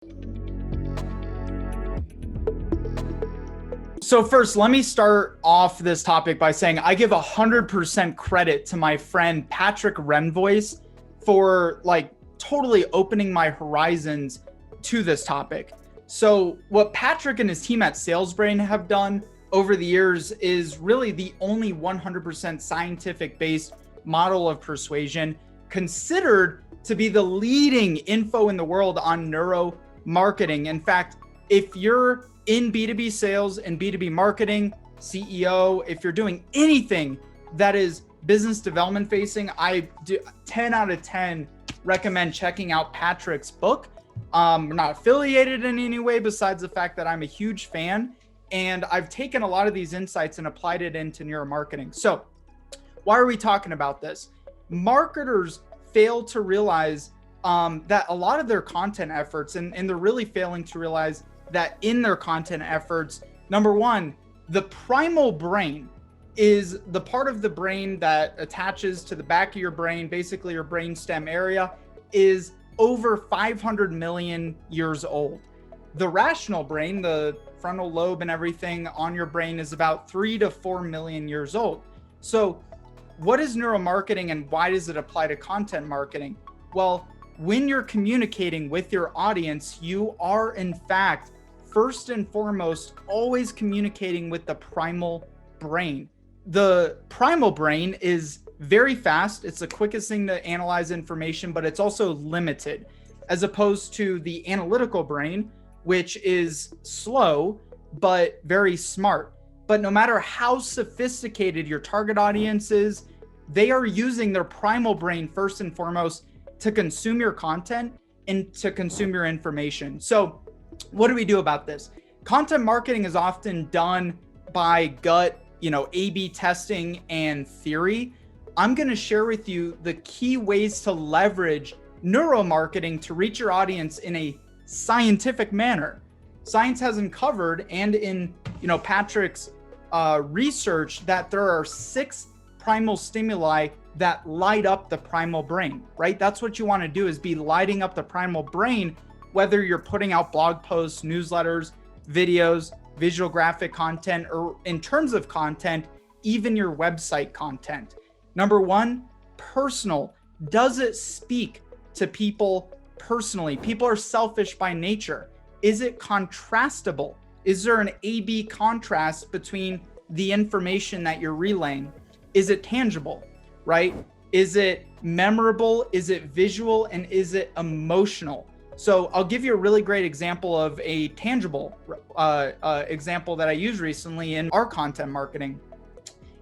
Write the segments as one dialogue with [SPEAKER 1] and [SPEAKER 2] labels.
[SPEAKER 1] So first, let me start off this topic by saying I give 100% credit to my friend Patrick Renvoise for totally opening my horizons to this topic. So what Patrick and his team at SalesBrain have done over the years is really the only 100% scientific based model of persuasion, considered to be the leading info in the world on neuromarketing. In fact, if you're in B2B sales and B2B marketing, CEO, if you're doing anything that is business development facing, I do 10 out of 10 recommend checking out Patrick's book. We're not affiliated in any way besides the fact that I'm a huge fan, and I've taken a lot of these insights and applied it into neuromarketing. So why are we talking about this? Marketers fail to realize that a lot of their content efforts, and they're really failing to realize that in their content efforts, number one, the primal brain is the part of the brain that attaches to the back of your brain, basically your brainstem area, is over 500 million years old. The rational brain, the frontal lobe and everything on your brain, is about 3 to 4 million years old. So what is neuromarketing and why does it apply to content marketing? Well, when you're communicating with your audience, you are in fact first and foremost always communicating with the primal brain. The primal brain is very fast. It's the quickest thing to analyze information, but it's also limited, as opposed to the analytical brain, which is slow, but very smart. But no matter how sophisticated your target audience is, they are using their primal brain first and foremost to consume your content and to consume your information. So what do we do about this? Content marketing is often done by gut, A/B testing and theory. I'm going to share with you the key ways to leverage neuromarketing to reach your audience in a scientific manner. Science has uncovered, and in Patrick's research, that there are 6 primal stimuli that light up the primal brain, right? That's what you want to do, is be lighting up the primal brain, whether you're putting out blog posts, newsletters, videos, visual graphic content, or in terms of content, even your website content. Number one, personal. Does it speak to people personally? People are selfish by nature. Is it contrastable? Is there an A/B contrast between the information that you're relaying? Is it tangible, right? Is it memorable? Is it visual? And is it emotional? So I'll give you a really great example of a tangible example that I used recently in our content marketing.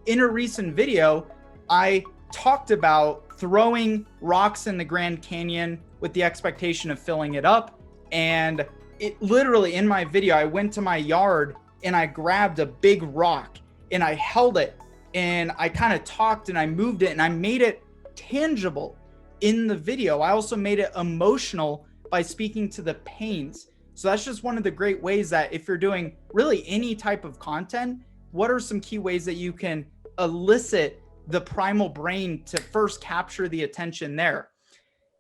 [SPEAKER 1] In a recent video, I talked about throwing rocks in the Grand Canyon with the expectation of filling it up. And it literally, in my video, I went to my yard and I grabbed a big rock and I held it and I kind of talked and I moved it and I made it tangible in the video. I also made it emotional by speaking to the pains. So that's just one of the great ways that if you're doing really any type of content, what are some key ways that you can elicit the primal brain to first capture the attention there?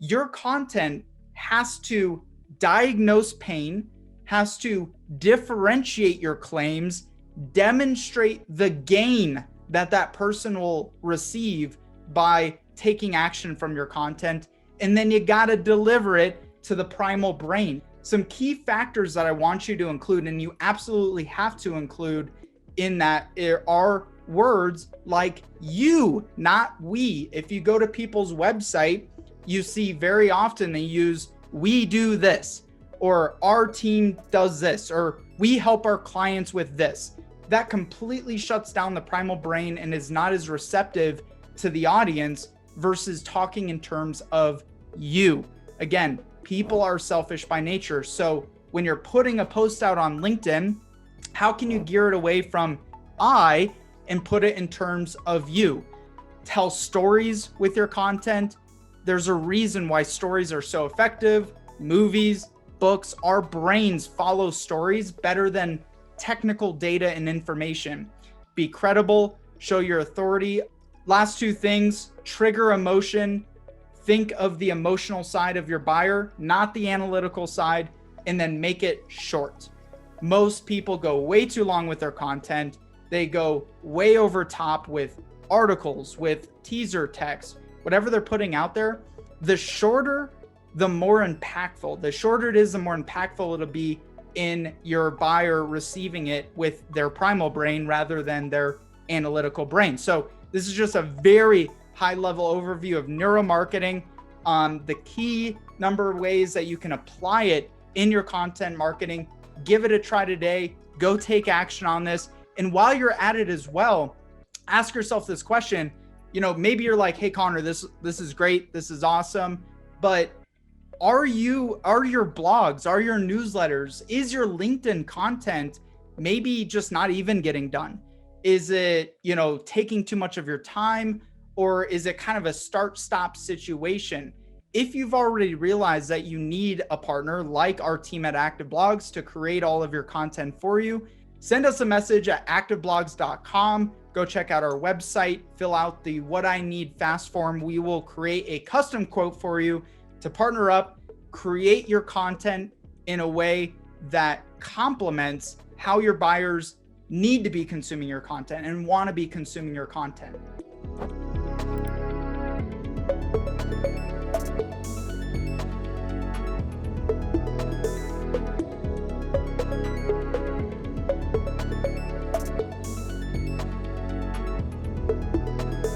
[SPEAKER 1] Your content has to diagnose pain, has to differentiate your claims, demonstrate the gain that that person will receive by taking action from your content, and then you got to deliver it to the primal brain. Some key factors that I want you to include, and you absolutely have to include in that, are words like you, not we. If you go to people's website, you see very often they use we do this, or our team does this, or we help our clients with this. That completely shuts down the primal brain and is not as receptive to the audience versus talking in terms of you. Again, people are selfish by nature. So when you're putting a post out on LinkedIn, how can you gear it away from I and put it in terms of you? Tell stories with your content. There's a reason why stories are so effective. Movies, books, our brains follow stories better than technical data and information. Be credible, show your authority. Last 2 things, trigger emotion. Think of the emotional side of your buyer, not the analytical side. and then make it short. Most people go way too long with their content. They go way over top with articles, with teaser text, whatever they're putting out there. The shorter, the more impactful. The shorter it is, the more impactful it'll be in your buyer receiving it with their primal brain rather than their analytical brain. So this is just a very high level overview of neuromarketing, the key number of ways that you can apply it in your content marketing. Give it a try today. Go take action on this. And while you're at it as well, ask yourself this question. You know, maybe you're like, hey, Connor, this is great. This is awesome. But are your blogs, are your newsletters, is your LinkedIn content maybe just not even getting done? Is it, you know, taking too much of your time, or is it kind of a start-stop situation? If you've already realized that you need a partner like our team at Active Blogs to create all of your content for you, send us a message at activeblogs.com. Go check out our website, fill out the What I Need Fast form. We will create a custom quote for you to partner up, create your content in a way that complements how your buyers need to be consuming your content and want to be consuming your content.